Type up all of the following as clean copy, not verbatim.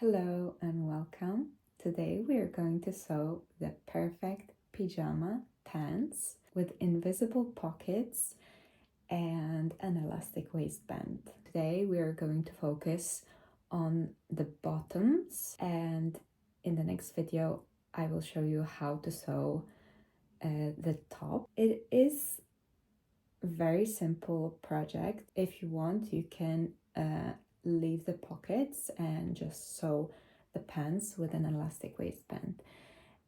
Hello and welcome. Today we are going to sew the perfect pajama pants with invisible pockets and an elastic waistband. Today we are going to focus on the bottoms, and in the next video I will show you how to sew the top. It is a very simple project. If you want, you can leave the pockets and just sew the pants with an elastic waistband.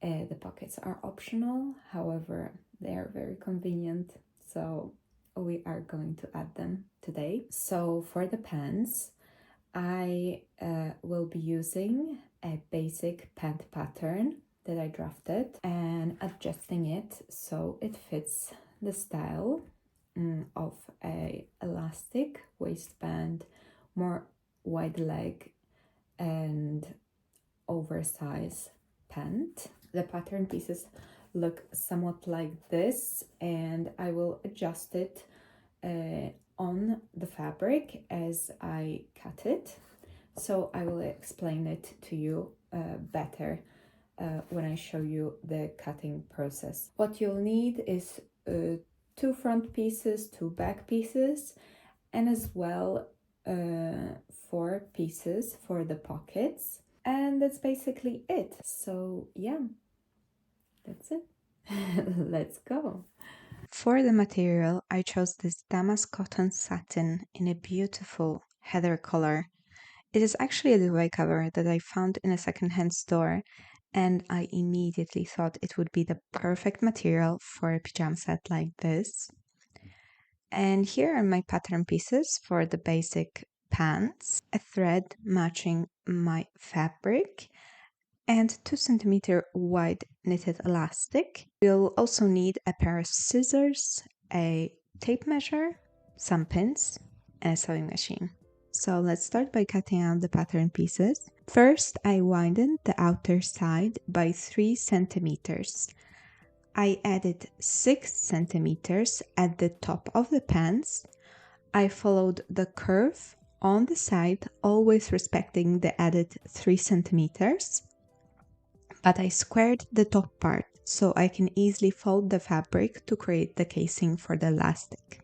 The pockets are optional, however, they are very convenient, so we are going to add them today. So for the pants, I will be using a basic pant pattern that I drafted and adjusting it so it fits the style of a elastic waistband, more wide leg and oversized pant. The pattern pieces look somewhat like this, and I will adjust it on the fabric as I cut it. So I will explain it to you better when I show you the cutting process. What you'll need is 2 front pieces, 2 back pieces, and as well 4 pieces for the pockets. And that's basically it. So yeah, that's it. Let's go. For the material, I chose this damask cotton satin in a beautiful heather color. It is actually a duvet cover that I found in a secondhand store, and I immediately thought it would be the perfect material for a pajama set like this. And here are my pattern pieces for the basic pants, a thread matching my fabric, and 2 cm wide knitted elastic. You'll also need a pair of scissors, a tape measure, some pins, and a sewing machine. So let's start by cutting out the pattern pieces. First, I widened the outer side by 3 centimeters. I added 6 centimeters at the top of the pants. I followed the curve on the side, always respecting the added 3 centimeters. But I squared the top part so I can easily fold the fabric to create the casing for the elastic.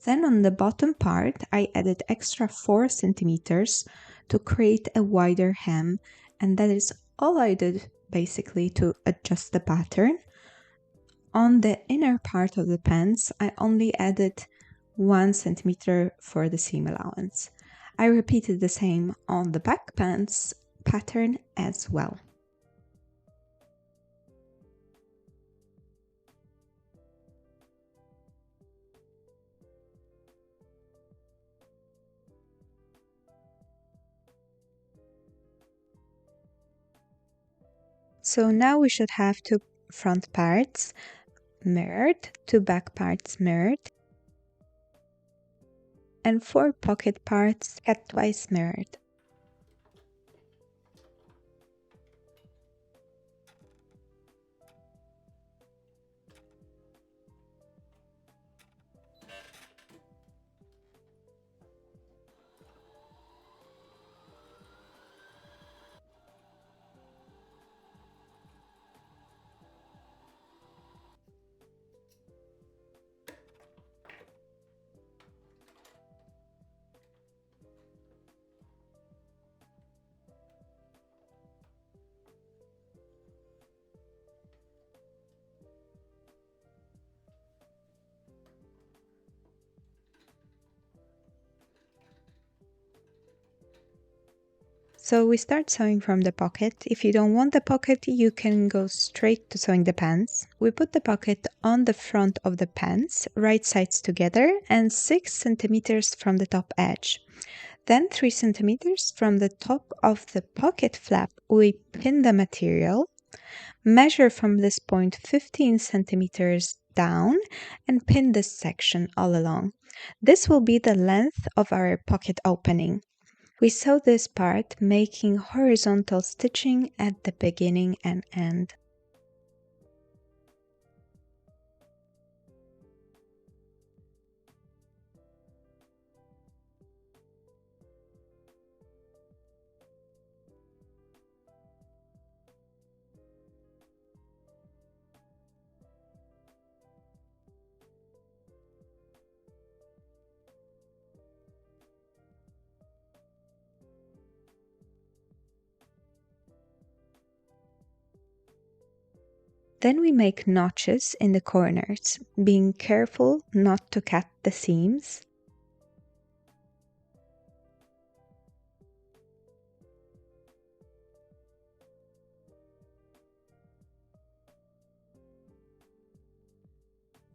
Then on the bottom part, I added extra 4 centimeters to create a wider hem, and that is all I did basically to adjust the pattern. On the inner part of the pants, I only added 1 centimeter for the seam allowance. I repeated the same on the back pants pattern as well. So now we should have 2 front parts mirrored, 2 back parts mirrored, and 4 pocket parts cut twice mirrored. So we start sewing from the pocket. If you don't want the pocket, you can go straight to sewing the pants. We put the pocket on the front of the pants, right sides together, and 6 centimeters from the top edge. Then 3 centimeters from the top of the pocket flap, we pin the material, measure from this point 15 centimeters down, and pin this section all along. This will be the length of our pocket opening. We sew this part, making horizontal stitching at the beginning and end. Then we make notches in the corners, being careful not to cut the seams.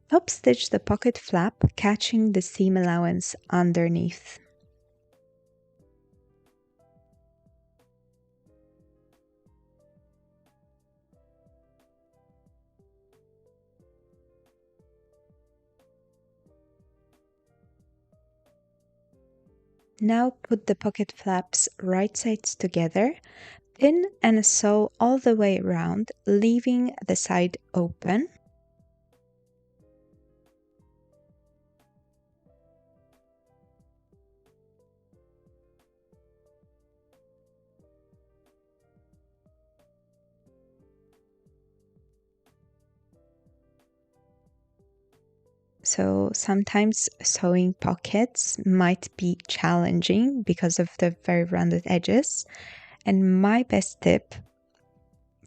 Top stitch the pocket flap, catching the seam allowance underneath. Now put the pocket flaps right sides together, pin and sew all the way around, leaving the side open. So sometimes sewing pockets might be challenging because of the very rounded edges. And my best tip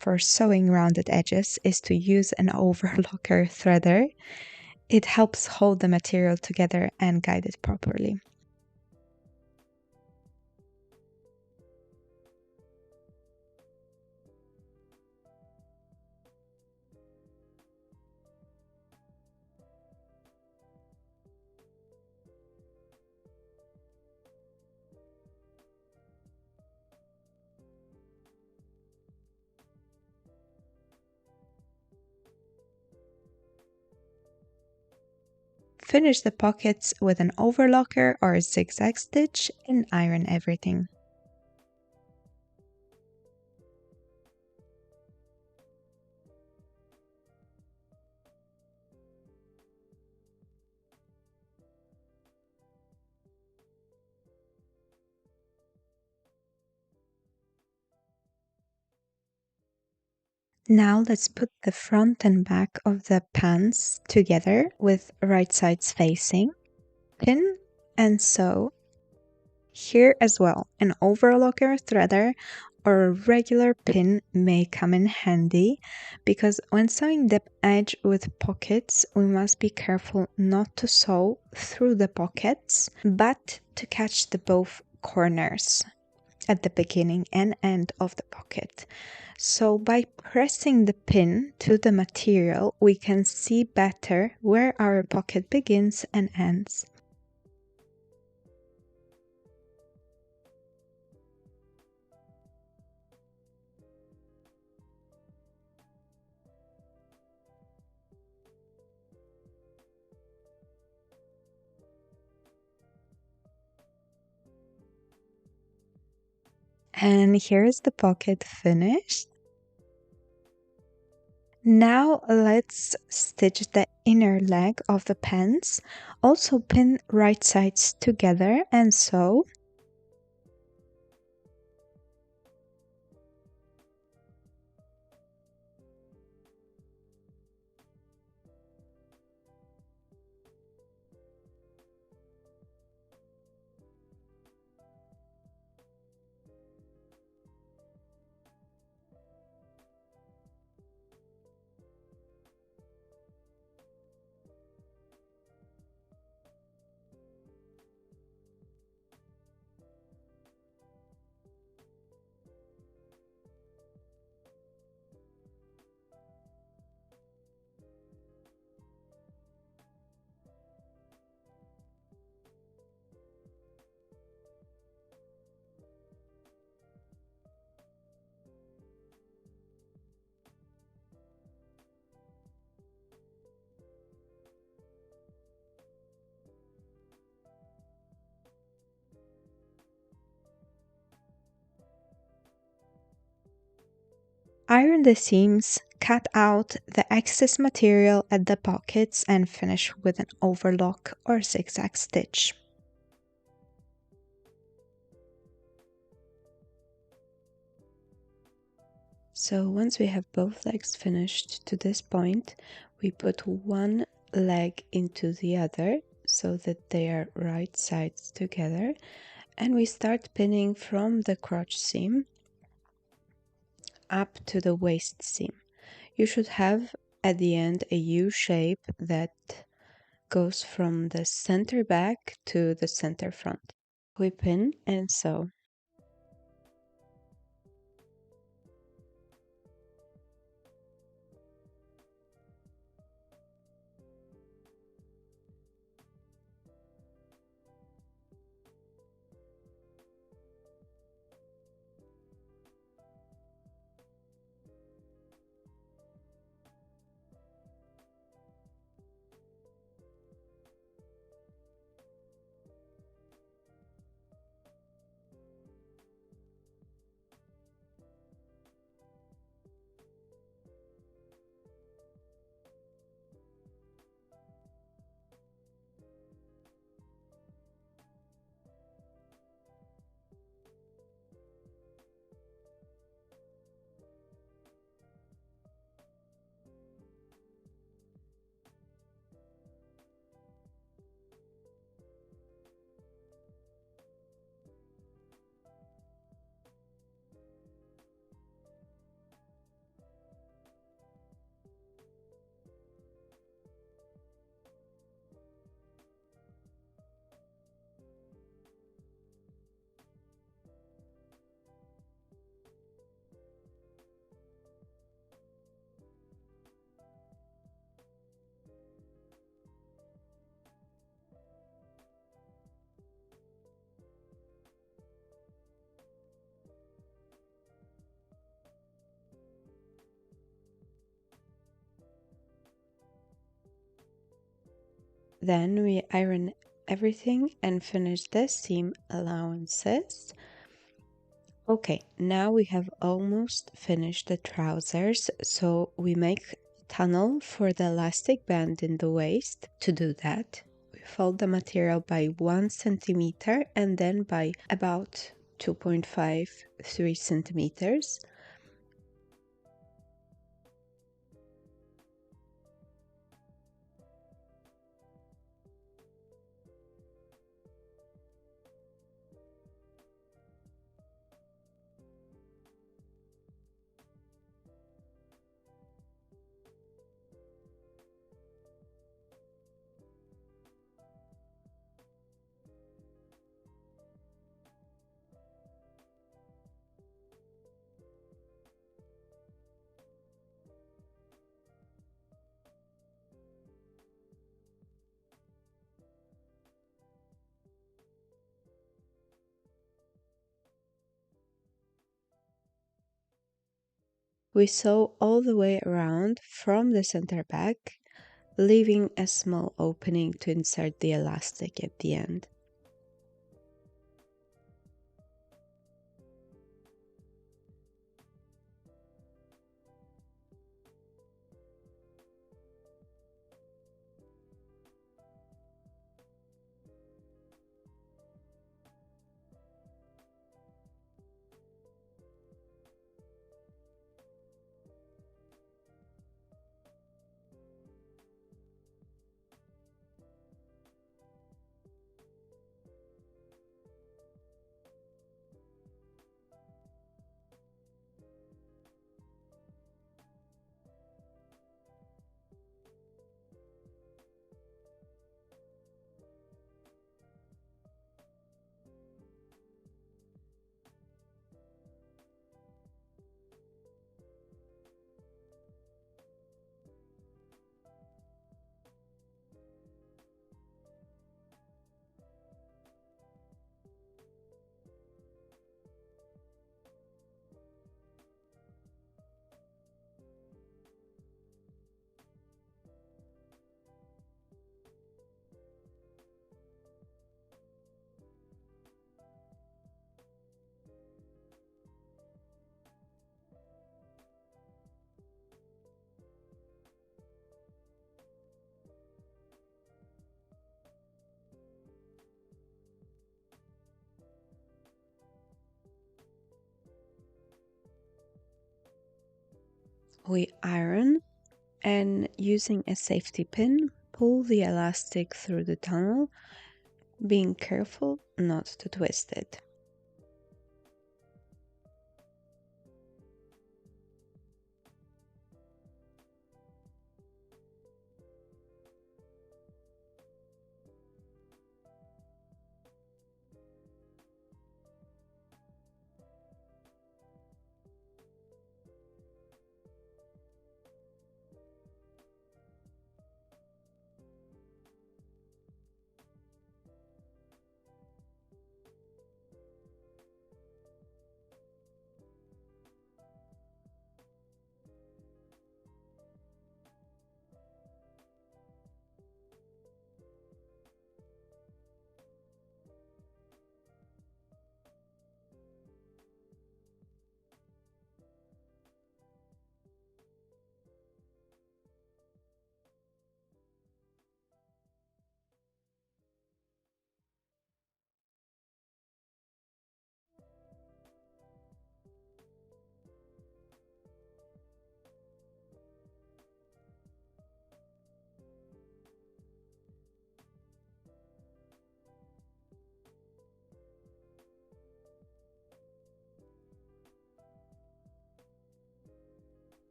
for sewing rounded edges is to use an overlocker threader. It helps hold the material together and guide it properly. Finish the pockets with an overlocker or a zigzag stitch and iron everything. Now let's put the front and back of the pants together with right sides facing. Pin and sew. Here as well, an overlocker threader or a regular pin may come in handy because when sewing the edge with pockets, we must be careful not to sew through the pockets, but to catch the both corners at the beginning and end of the pocket. So by pressing the pin to the material, we can see better where our pocket begins and ends. And here is the pocket finished. Now let's stitch the inner leg of the pants. Also pin right sides together and sew. Iron the seams, cut out the excess material at the pockets and finish with an overlock or zigzag stitch. So once we have both legs finished to this point, we put one leg into the other so that they are right sides together, and we start pinning from the crotch seam up to the waist seam. You should have at the end a U shape that goes from the center back to the center front. We pin and sew. Then we iron everything and finish the seam allowances. Okay, now we have almost finished the trousers, so we make tunnel for the elastic band in the waist. To do that, we fold the material by 1 centimeter and then by about 2.5-3 centimeters. We sew all the way around from the center back, leaving a small opening to insert the elastic at the end. we iron, and using a safety pin, pull the elastic through the tunnel, being careful not to twist it.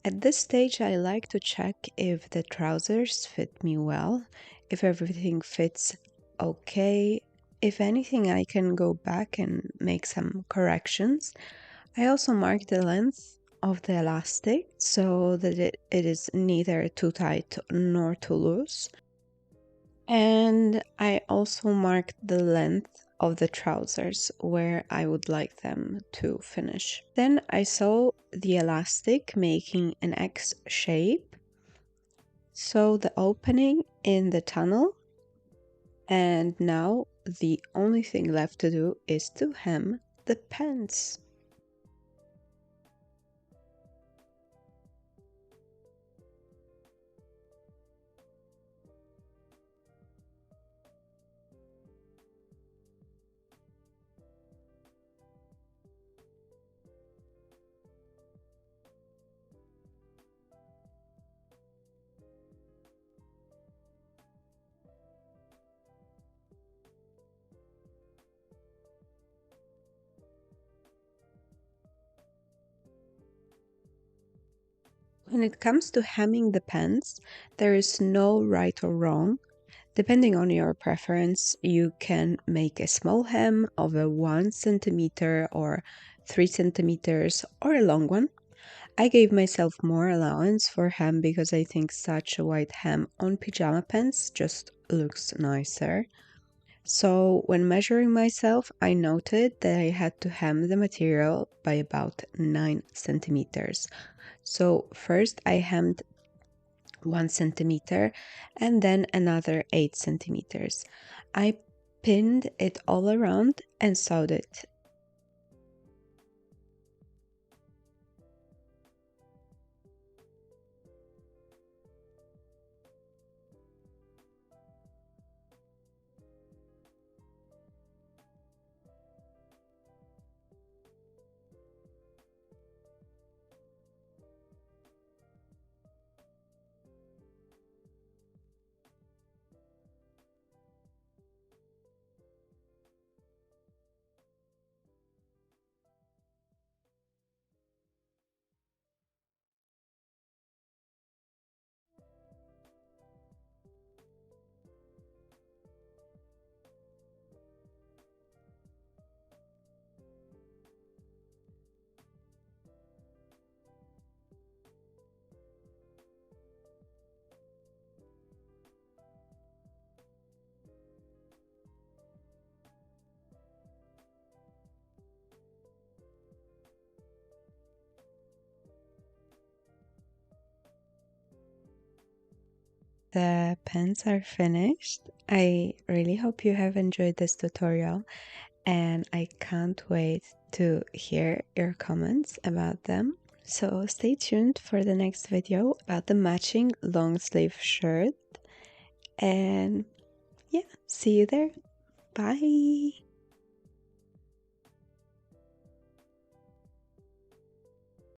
At this stage, I like to check if the trousers fit me well, if everything fits okay. If anything, I can go back and make some corrections. I also mark the length of the elastic so that it is neither too tight nor too loose. And I also marked the length of the trousers where I would like them to finish. Then I sew the elastic making an X shape. Sew the opening in the tunnel. And now the only thing left to do is to hem the pants. When it comes to hemming the pants, there is no right or wrong. Depending on your preference, you can make a small hem of a 1 centimeter or 3 centimeters or a long one. I gave myself more allowance for hem because I think such a wide hem on pajama pants just looks nicer. So when measuring myself, I noted that I had to hem the material by about 9 centimeters. So first I hemmed 1 centimeter and then another 8 centimeters. I pinned it all around and sewed it. The pants are finished. I really hope you have enjoyed this tutorial and I can't wait to hear your comments about them. So stay tuned for the next video about the matching long sleeve shirt. And yeah, see you there. Bye.